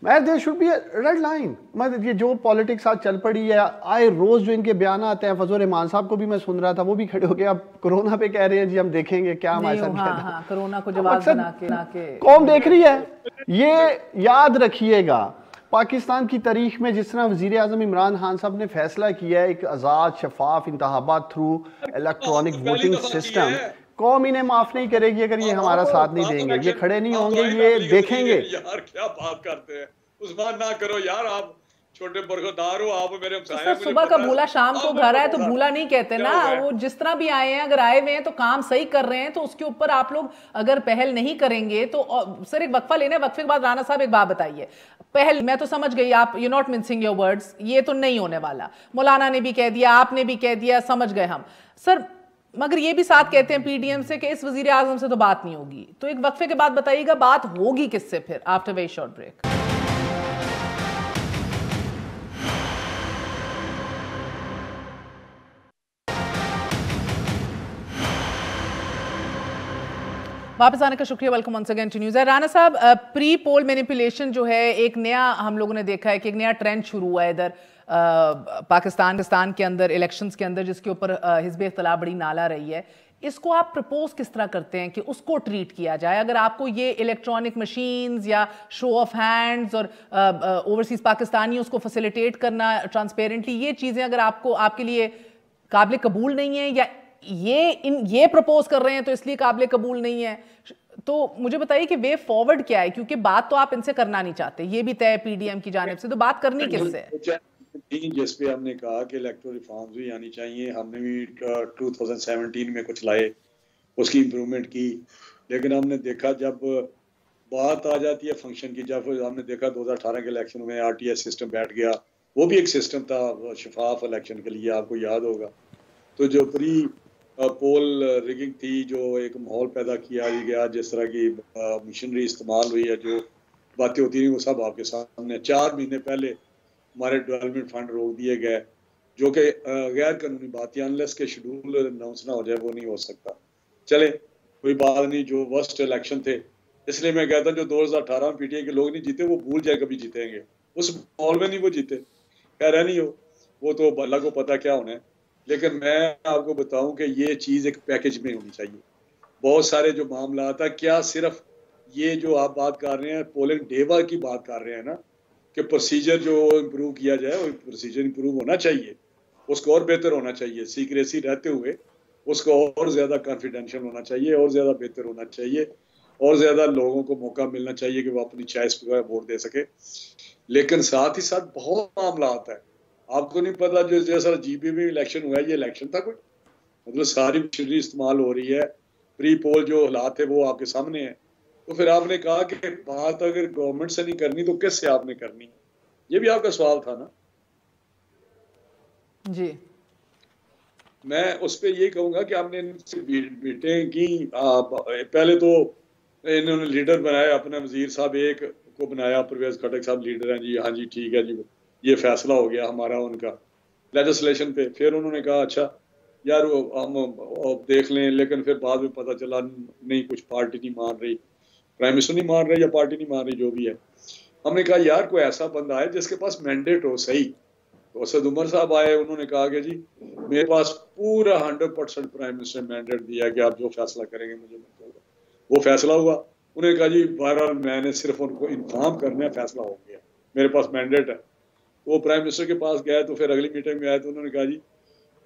मैं there should be red line. मतलब ये जो पॉलिटिक्स आज चल पड़ी है, आए रोज जो इनके बयान आते हैं, फजल रहमान साहब को भी मैं सुन रहा था, वो भी खड़े हो गए अब कोरोना पे कह रहे हैं जी हम देखेंगे क्या हमारे साथ कोरोना को जवाब बना के कौन देख रही है। ये याद रखिएगा, पाकिस्तान की तारीख में जिस तरह वजीर आजम इमरान खान साहब ने फैसला किया है एक आज़ाद शफाफ इंतखाबात थ्रू इलेक्ट्रॉनिक वोटिंग सिस्टम, कौम इन्हें माफ नहीं करेगी अगर ये हमारा साथ नहीं देंगे, ये खड़े नहीं होंगे, ये देखेंगे। यार क्या बात करते हैं उस्मान, ना करो यार, आप छोटे बरखदार हो, आप मेरे तो सर सुबह का भूला शाम को घर आए तो भूला नहीं कहते ना, वो जिस तरह भी आए हैं, अगर आए हुए हैं तो काम सही कर रहे हैं, तो उसके ऊपर आप लोग अगर पहल नहीं करेंगे तो सर एक वक्फा लेने, वक्फे के बाद राणा साहब एक बात बताइए, पहल मैं तो समझ गई आप you not mincing your words, ये तो नहीं होने वाला, मौलाना ने भी कह दिया, आपने भी कह दिया, समझ गए हम सर, मगर ये भी साथ कहते हैं पीडीएम से कि इस वजीर आजम से तो बात नहीं होगी, तो एक वक्फे के बाद बताइएगा बात होगी किससे फिर आफ्टर वेरी शॉर्ट ब्रेक। वापस आने का शुक्रिया, welcome once again to news. Rana साहब, प्री पोल मैनिपुलेशन जो है एक नया हम लोगों ने देखा है कि एक नया ट्रेंड शुरू हुआ है इधर पाकिस्तान के अंदर इलेक्शंस के अंदर, जिसके ऊपर हिज़्ब इख्तिलाफ बड़ी नाला रही है, इसको आप प्रपोज किस तरह करते हैं कि उसको ट्रीट किया जाए? अगर आपको ये इलेक्ट्रॉनिक मशीन्स या शो ऑफ हैंड्स और ओवरसीज पाकिस्तानी उसको फैसिलिटेट करना ट्रांसपेरेंटली, ये चीज़ें अगर आपको आपके लिए काबिल कबूल नहीं है या ये प्रपोज कर रहे हैं तो इसलिए काबिल कबूल नहीं है, तो मुझे बताइए कि वे फॉरवर्ड क्या है, क्योंकि बात तो आप इनसे करना नहीं चाहते, ये भी तय पीडीएम की जानिब से, तो बात करनी किससे है? जिस पे हमने कहा कि इलेक्टोरल रिफॉर्म्स भी आनी चाहिए, हमने भी 2017 में कुछ लाए, उसकी इम्प्रूवमेंट की, लेकिन हमने देखा जब बात आ जाती है फंक्शन की, जब हमने देखा 2018 के इलेक्शन में आरटीएस सिस्टम बैठ गया, वो भी एक सिस्टम था शफाफ इलेक्शन के लिए, आपको याद होगा, तो जो प्री पोल रिगिंग थी, जो एक माहौल पैदा किया गया, जिस तरह की मशीनरी इस्तेमाल हुई है, जो बातें होती रही वो सब आपके सामने। 4 महीने पहले हमारे डेवलपमेंट फंड रोक दिए गए, जो कि गैर कानूनी बात है, अनलेस के शेड्यूल अनाउंस ना हो जाए वो नहीं हो सकता। चले कोई बात नहीं, जो वर्स्ट इलेक्शन थे, इसलिए मैं कहता हूँ जो 2018 में पीटीआई के लोग नहीं जीते वो भूल जाए कभी जीतेंगे, उस माहौल में नहीं वो जीते, खैर नहीं हो, वो तो अल्लाह को पता क्या होना है। लेकिन मैं आपको बताऊं कि ये चीज़ एक पैकेज में होनी चाहिए, बहुत सारे जो मामला था, क्या सिर्फ ये जो आप बात कर रहे हैं पोलिंग डेवा की बात कर रहे हैं ना, कि प्रोसीजर जो इम्प्रूव किया जाए, वो प्रोसीजर इम्प्रूव होना चाहिए, उसको और बेहतर होना चाहिए, सीक्रेसी रहते हुए उसको और ज़्यादा कॉन्फिडेंशियल होना चाहिए, और ज़्यादा बेहतर होना चाहिए, और ज़्यादा लोगों को मौका मिलना चाहिए कि वो अपनी चॉइस पर वोट दे सके। लेकिन साथ ही साथ बहुत मामला आता है, आपको नहीं पता, जो जैसा जीबी में इलेक्शन हुआ है, ये इलेक्शन था कोई, मतलब सारी मशीनरी इस्तेमाल हो रही है, प्री पोल जो हालात है वो आपके सामने है, तो फिर आपने कहा कि बात अगर गवर्नमेंट से नहीं करनी तो किससे आपने करनी है, ये भी आपका सवाल था ना जी। मैं उस पर यही कहूंगा कि आपने इनसे मीटिंग की, पहले तो इन्होंने लीडर बनाया, अपना वजीर साहब एक को बनाया, परवेज खटक साहब लीडर हैं जी, हाँ जी ठीक है जी, ये फैसला हो गया हमारा उनका लेजिस्लेशन पे। फिर उन्होंने कहा अच्छा यार हम देख लें, लेकिन फिर बाद में पता चला नहीं, कुछ पार्टी नहीं मान रही, प्राइम मिनिस्टर नहीं मान रही या पार्टी नहीं मान रही, जो भी है। हमने कहा यार कोई ऐसा बंदा है जिसके पास मैंडेट हो सही, तो असद उमर साहब आए, उन्होंने कहा कि जी मेरे पास पूरा 100% प्राइम मिनिस्टर मैंडेट दिया कि आप जो फैसला करेंगे मुझे मंजूर है। वो फैसला हुआ, उन्होंने कहा जी बहरहाल मैंने सिर्फ उनको इन्फॉर्म करना है, फैसला हो गया, मेरे पास मैंडेट है। वो प्राइम मिनिस्टर के पास गया, तो फिर अगली मीटिंग में आए तो उन्होंने कहा जी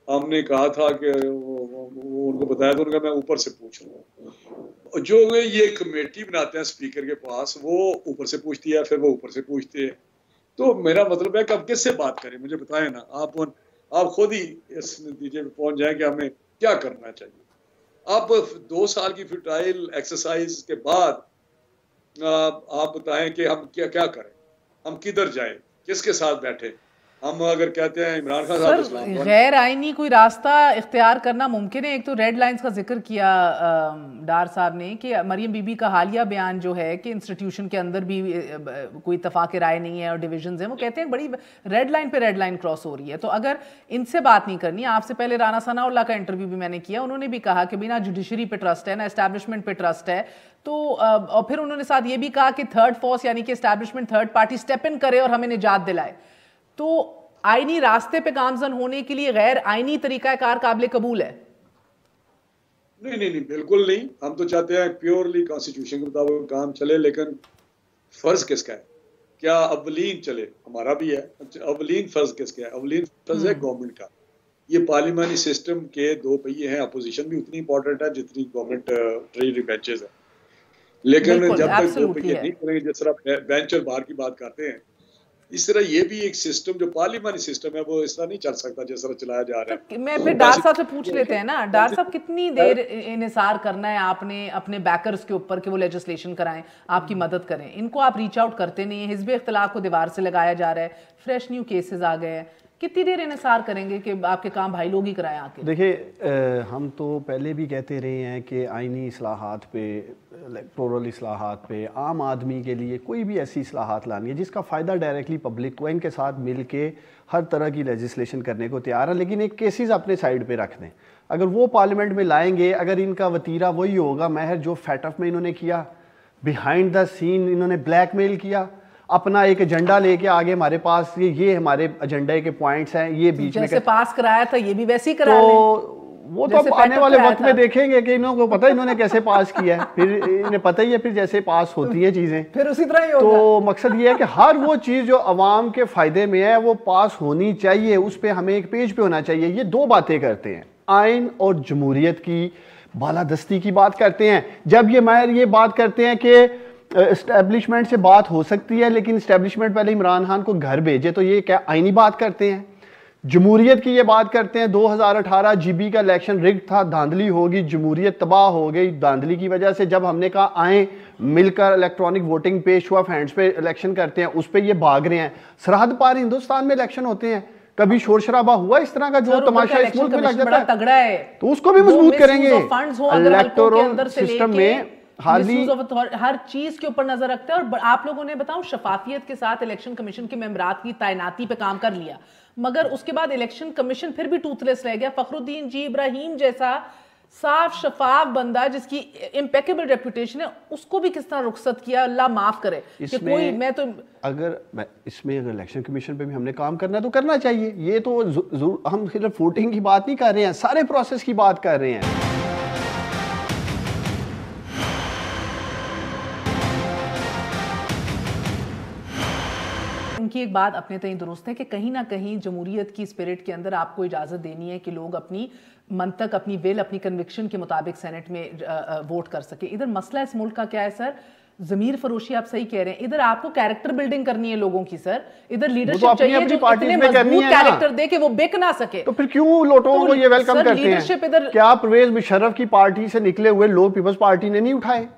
हमने कहा था कि वो उनको बताया, तो उन्होंने कहा मैं ऊपर से पूछ लूँगा। जो ये कमेटी बनाते हैं स्पीकर के पास, वो ऊपर से पूछती है, फिर वो ऊपर से पूछते हैं, तो मेरा मतलब है कि अब किससे बात करें, मुझे बताएं ना, आप खुद ही इस नतीजे पे पहुंच जाएं कि हमें क्या करना चाहिए। आप 2 साल की फ्यूटाइल एक्सरसाइज के बाद आप बताएं कि हम क्या करें, हम किधर जाएं, किसके साथ बैठे। हम अगर कहते हैं इमरान खान साहब गैर आईनी कोई रास्ता इख्तियार करना मुमकिन है? एक तो रेड लाइंस का जिक्र किया डार साहब ने कि मरियम बीबी का हालिया बयान जो है कि इंस्टीट्यूशन के अंदर भी कोई इत्तफाक राय नहीं है और डिविजन्स हैं, वो कहते हैं बड़ी रेड लाइन क्रॉस हो रही है। तो अगर इनसे बात नहीं करनी, आपसे पहले राना सनाउल्लाह का इंटरव्यू भी मैंने किया, उन्होंने भी कहा कि बिना जुडिशरी पे ट्रस्ट है ना एस्टैब्लिशमेंट पे ट्रस्ट है, तो और फिर उन्होंने साथ ये भी कहा कि थर्ड फोर्स यानी कि establishment third party step in करे और हमें निजात दिलाए। तो आईनी रास्ते पे गामजन होने के लिए गैर आईनी तरीकाकार काबिल कबूल है? नहीं, बिल्कुल नहीं। हम तो चाहते हैं प्योरली कॉन्स्टिट्यूशन के मुताबिक काम चले, लेकिन फर्ज किसका है? क्या अवलीन चले? हमारा भी है। अवलीन फर्ज किसका है? अवलीन फर्ज है गवर्नमेंट का। ये पार्लियामानी सिस्टम के दो पहिए हैं। अपोजिशन भी उतनी इंपॉर्टेंट है जितनी गवर्नमेंट ट्रेजरी बेंचेस है, लेकिन जब तक दो पहिए नहीं करेंगे, जिस तरह बेंच और बार की बात करते हैं, इस तरह ये भी एक सिस्टम जो पार्लियामानी सिस्टम है वो इस तरह नहीं चल सकता जिस तरह चलाया जा रहा है। तो मैं फिर डार साहब से पूछ लेते हैं ना, डार साहब कितनी देर इन्हिसार करना है आपने अपने बैकर्स के ऊपर कि वो लेजिस्लेशन कराएं, आपकी मदद करें? इनको आप रीच आउट करते नहीं है, हिज़्ब इख्तिलाफ को दीवार से लगाया जा रहा है, फ्रेश न्यू केसेस आ गए हैं, कितनी देर इन्हिसार करेंगे कि आपके काम भाई लोग ही कराएं आके? देखिए, हम तो पहले भी कहते रहे हैं कि आइनी इस्लाहात पे, इलेक्टोरल इस्लाहात पे, आम आदमी के लिए कोई भी ऐसी इस्लाहात लानी है जिसका फ़ायदा डायरेक्टली पब्लिक को, इनके साथ मिल के हर तरह की लेजिस्लेशन करने को तैयार है, लेकिन एक केसेस अपने साइड पे रख दें। अगर वो पार्लियामेंट में लाएंगे, अगर इनका वतीरा वही होगा महर जो फैटफ में इन्होंने किया, बिहाइंड द सीन इन्होंने ब्लैकमेल किया, अपना एक एजेंडा लेके आगे हमारे पास ये हमारे एजेंडे के पॉइंट्स हैं, ये बीच में जैसे पास कराया था ये भी वैसे ही करा तो वो तो अब आने वाले वक्त में देखेंगे कि इन्होंने पता है इन्होंने कैसे पास किया है, फिर इन्हें पता ही है फिर जैसे पास होती है चीजें फिर उसी तरह ही होगा। तो मकसद ये है कि हर वो चीज जो अवाम के फायदे में है वो पास होनी चाहिए, उस पर हमें एक पेज पे होना चाहिए। ये दो बातें करते हैं, आइन और जमहूरियत की बालादस्ती की बात करते हैं। जब ये मायर ये बात करते हैं कि एस्टेब्लिशमेंट से बात हो सकती है लेकिन एस्टेब्लिशमेंट पहले इमरान खान को घर भेजे, तो ये क्या आईनी बात करते हैं? जमहूरियत की ये बात करते हैं 2018 जीबी का इलेक्शन रिग था, धांधली होगी, जमहूरियत तबाह हो गई धांधली की वजह से। जब हमने कहा आए मिलकर इलेक्ट्रॉनिक वोटिंग पे शो ऑफ हैंड्स पे इलेक्शन करते हैं, उस पर ये भाग रहे हैं। सरहद पार हिंदुस्तान में इलेक्शन होते हैं, कभी शोर शराबा हुआ इस तरह का जो तमाशा इस मुल्क में लग जाता है, तगड़ा है, तो उसको भी मजबूत करेंगे। इलेक्टोरल सिस्टम में हर चीज के ऊपर नजर रखते हैं। और आप लोगों ने बताऊं शफाफियत के साथ इलेक्शन कमीशन के मेंबरात की तैनाती पे काम कर लिया, मगर उसके बाद इलेक्शन कमीशन फिर भी टूथलेस रह गया। फखरुद्दीन जी इब्राहिम जैसा साफ शफाफ बंदा जिसकी इम्पेकेबल रेपुटेशन है, उसको भी किस तरह रुखसत किया, अल्लाह माफ करे। कोई मैं तो अगर इसमें अगर इलेक्शन कमीशन पे भी हमने काम करना है तो करना चाहिए। ये तो हम सिर्फ वोटिंग की बात नहीं कर रहे हैं, सारे प्रोसेस की बात कर रहे हैं। उनकी एक बात अपने तय दुरुस्त है कि कहीं ना कहीं जमहूरियत की स्पिरिट के अंदर आपको इजाज़त देनी है कि लोग अपनी मंतक, अपनी विल, अपनी कन्विक्शन के मुताबिक सेनेट में वोट कर सके। इधर मसला इस मुल्क का क्या है सर? ज़मीर फरोशी, आप सही कह रहे हैं। इधर आपको कैरेक्टर बिल्डिंग करनी है लोगों की सर, इधर लीडरशिप चाहिए जो इतने मजबूत कैरेक्टर दे कि वो बिक ना सके। तो फिर क्यों लोगों को ये वेलकम करते हैं? क्या परवेज मुशर्रफ की पार्टी से निकले हुए लोग पीपल्स पार्टी ने नहीं उठाए?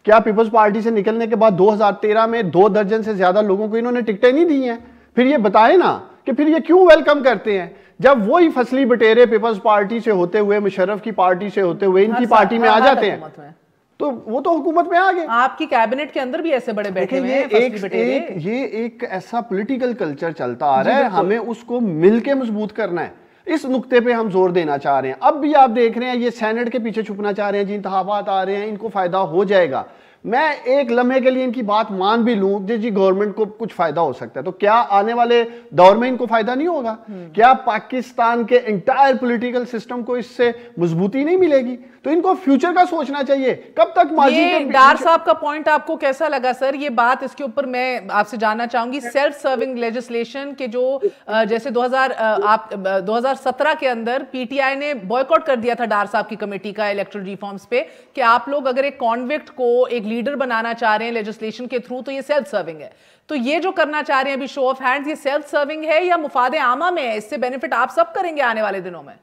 क्या पीपल्स पार्टी से निकलने के बाद 2013 में 2 दर्जन से ज्यादा लोगों को इन्होंने टिकटें नहीं दी हैं? फिर ये बताए ना कि फिर ये क्यों वेलकम करते हैं, जब वही फसली बटेरे पीपल्स पार्टी से होते हुए, मुशर्रफ की पार्टी से होते हुए इनकी पार्टी में आ जाते हैं, तो वो तो हुकूमत में आ गए। आपकी कैबिनेट के अंदर भी ऐसे बड़े बैठे हुए हैं फसली बटेरे। ये एक ऐसा पॉलिटिकल कल्चर चलता आ रहा है, हमें उसको मिलके मजबूत करना है। इस नुक्ते पे हम जोर देना चाह रहे हैं। अब भी आप देख रहे हैं ये सेनेट के पीछे छुपना चाह रहे हैं, जी इंतखाबात आ रहे हैं, इनको फायदा हो जाएगा। मैं एक लम्हे के लिए इनकी बात मान भी लूं जी गवर्नमेंट को कुछ फायदा हो सकता है, तो क्या आने वाले दौर में इनको फायदा नहीं होगा? क्या पाकिस्तान के एंटायर पॉलिटिकल सिस्टम को इससे मजबूती नहीं मिलेगी? तो इनको फ्यूचर का सोचना चाहिए। कब तक ये डार साहब का पॉइंट आपको कैसा लगा सर? ये बात, इसके ऊपर मैं आपसे जानना चाहूंगी। सेल्फ सर्विंग लेजिस्लेशन के जो जैसे 2017 के अंदर पीटीआई ने बॉयकॉट कर दिया था डार साहब की कमेटी का इलेक्टोरल रिफॉर्म्स पे कि आप लोग अगर एक कॉन्विक्ट को एक लीडर बनाना चाह रहे हैं लेजिस्लेशन के थ्रू तो ये सेल्फ सर्विंग है। तो ये जो करना चाह रहे हैं अभी शो ऑफ हैंड्स, ये सेल्फ सर्विंग है या मुफादे आमा में है? इससे बेनिफिट आप सब करेंगे आने वाले दिनों में?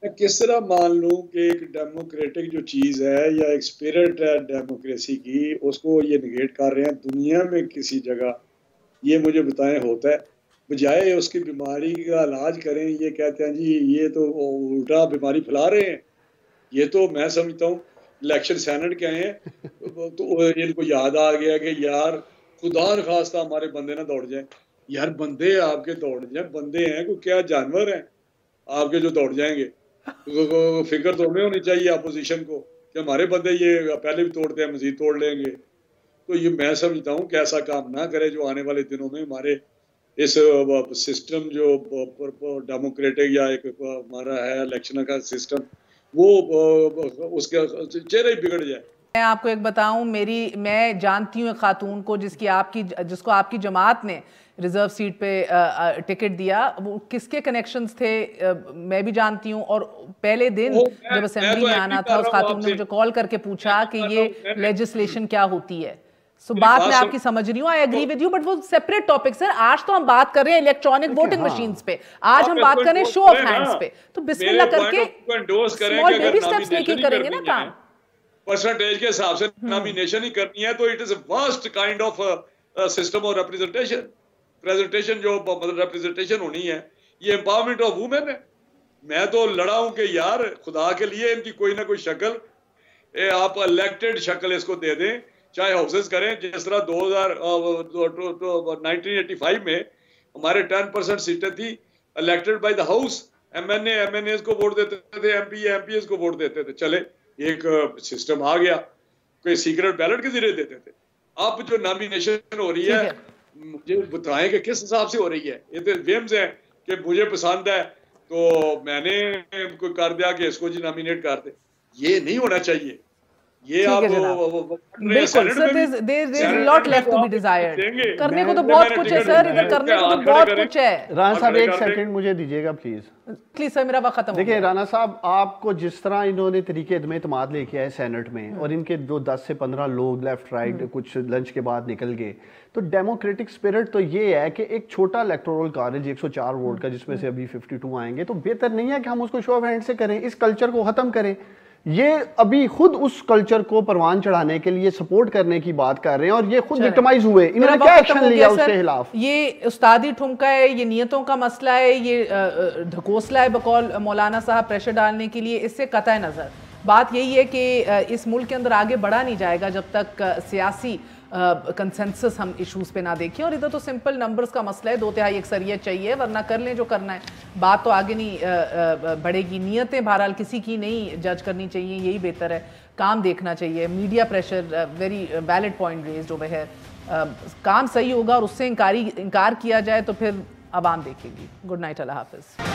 किस तरह मान लूं कि एक डेमोक्रेटिक जो चीज है या एक स्पिरिट है डेमोक्रेसी की, उसको ये निगेट कर रहे हैं। दुनिया में किसी जगह ये मुझे बताएं होता है? बजाय उसकी बीमारी का इलाज करें ये कहते हैं जी ये तो उल्टा बीमारी फैला रहे हैं। ये तो मैं समझता हूँ इलेक्शन सेनेट के आए हैं तो इनको याद आ गया कि यार खुदा न खास्ता हमारे बंदे ना दौड़ जाए। यार बंदे आपके दौड़ जाए, बंदे हैं कोई क्या जानवर हैं आपके जो दौड़ जाएंगे? फिक्र तो हमें होनी चाहिए अपोजिशन को कि हमारे बंदे ये पहले भी तोड़ते हैं, मजीद तोड़ लेंगे। तो ये मैं समझता हूँ कि ऐसा काम ना करे जो आने वाले दिनों में हमारे इस सिस्टम जो डेमोक्रेटिक या एक हमारा है इलेक्शन का सिस्टम, वो उसके चेहरे ही बिगड़ जाए। मैं आपको एक बताऊं, मैं जानती हूँ एक खातून को जिसको आपकी जमात ने रिजर्व सीट पे टिकट दिया। वो किसके कनेक्शंस थे मैं भी जानती हूँ। और पहले दिन जब असेंबली में आना था, उस खातून ने मुझे कॉल करके पूछा कि ये लेजिस्लेशन क्या होती है। बात मैं आपकी समझ रही हूँ, I agree with you, but वो सेपरेट टॉपिक। सर आज तो हम बात कर रहे हैं इलेक्ट्रॉनिक वोटिंग मशीन्स पे, आज हम बात कर रहे हैं शो ऑफ हैंड्स पे। तो बिस्मिल्लाह करके स्मॉल बेबी स्टेप्स लेके करेंगे ना काम। परसेंटेज के हिसाब से नॉमिनेशन ही करनी है तो it is worst kind of system of representation जो मतलब रिप्रेजेंटेशन होनी है, ये एम्पावरमेंट ऑफ वुमेन है। मैं तो लड़ा हूं कि यार खुदा के लिए इनकी कोई ना कोई शक्ल, आप इलेक्टेड शक्ल इसको दे दें, चाहे हाउसेस करें। जिस तरह 1985 में हमारे 10% सीटें थी elected by the house, MNA को वोट देते थे, एमपीएस को वोट देते थे। चले एक सिस्टम आ गया, कोई सीक्रेट बैलेट के जरिए देते थे। अब जो नॉमिनेशन हो रही है, मुझे बताएं कि किस हिसाब से हो रही है। ये तो वेम्स है कि मुझे पसंद है तो मैंने कोई कर दिया कि इसको जी नॉमिनेट कर दे। ये नहीं होना चाहिए। ये आप बिल्कुल sir, there is lot left to be desired. करने को तो बहुत कुछ है सर, इधर करने को तो बहुत कुछ है। राणा साहब एक सेकंड मुझे दीजिएगा प्लीज सर, मेरा वक्त खत्म हो गया। देखिए राणा साहब, आपको जिस तरह इन्होंने तरीके एतमाद लेके आए सेनेट में, और इनके जो 10 से 15 लोग लेफ्ट राइट कुछ लंच के बाद निकल गए, तो डेमोक्रेटिक स्पिरिट तो ये है कि एक छोटा इलेक्टोरल कॉलेज 104 वोट का, जिसमें से अभी 52 आएंगे, तो बेहतर नहीं है कि हम उसको शो ऑफ हैंड से करें, इस कल्चर को खत्म करें। ये अभी खुद उस कल्चर को परवान चढ़ाने के लिए सपोर्ट करने की बात कर रहे हैं, और ये खुद विक्टिमाइज हुए। इन्होंने क्या एक्शन लिया उसके खिलाफ? ये उस्तादी ठुमका है, ये नियतों का मसला है, ये ढकोसला है बकौल मौलाना साहब प्रेशर डालने के लिए। इससे कतई नज़र बात यही है कि इस मुल्क के अंदर आगे बढ़ा नहीं जाएगा जब तक सियासी कंसेंसस हम इश्यूज पे ना देखें। और इधर तो सिंपल नंबर्स का मसला है, 2/3 अक्सरियत चाहिए, वरना कर लें जो करना है, बात तो आगे नहीं बढ़ेगी। नीयतें बहरहाल किसी की नहीं जज करनी चाहिए, यही बेहतर है। काम देखना चाहिए, media pressure, very valid point raised over here. काम सही होगा और उससे इनकार किया जाए तो फिर आवाम देखेगी। गुड नाइट, अल्लाह हाफिज़।